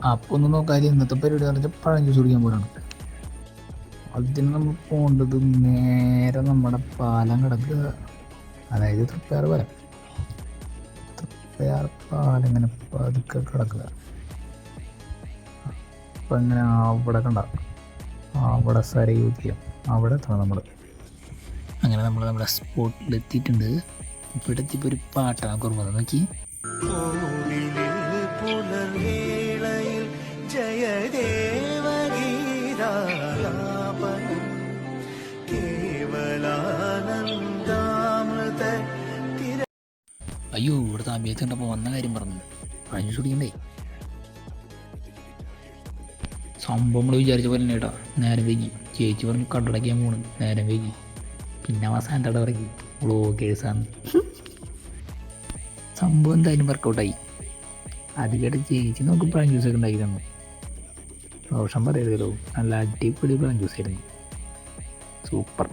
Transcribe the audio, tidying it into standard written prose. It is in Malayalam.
അപ്പോൾ ഒന്ന് നോക്കാതെ ഇന്നത്തെ പരിപാടി പറഞ്ഞാൽ പഴം ജ്യൂസ് കുടിക്കാൻ പോലാണ്. അതിന് നമ്മൾ പോകേണ്ടത് നേരെ നമ്മുടെ പാലം കിടക്കുക, അതായത് തൃപ്പയാർ പാലം. തൃപ്പയാർ പാലം ഇങ്ങനെ പതുക്കെ കിടക്കുക. അപ്പം ഇങ്ങനെ അവിടെ കണ്ട അവിടെ സരയൂ തീരം, അവിടെ എത്തണം നമ്മൾ. അങ്ങനെ നമ്മൾ നമ്മുടെ സ്പോട്ടിൽ എത്തിയിട്ടുണ്ട്. ഇവിടെ എത്തിയപ്പോൾ ഒരു പാട്ടാണ് കുറുമ്പത് നോക്കി. അയ്യോ ഇവിടുത്തെ അഭിയത്ത് കണ്ടപ്പോൾ വന്ന കാര്യം പറഞ്ഞു പഴഞ്ഞു കുടിക്കണ്ടേ. സംഭവം നമ്മൾ വിചാരിച്ച പോലെ തന്നെ കേട്ടോ, നേരം വൈകി. ചേച്ചി പറഞ്ഞു കടടയ്ക്കാൻ പോകണം, നേരം വൈകി. പിന്നെ അവസാനം തട ഇറങ്ങി ബ്ലോഗേഴ്സാണ്. സംഭവം എന്തായാലും വർക്കൗട്ടായി. അധികമായിട്ട് ചേച്ചി നമുക്ക് പഴം ജ്യൂസൊക്കെ ഉണ്ടാക്കി തന്നു. ദോഷം പറയരുതല്ലോ, നല്ല അടിപൊളി പഴം ജ്യൂസായിരുന്നു, സൂപ്പർ.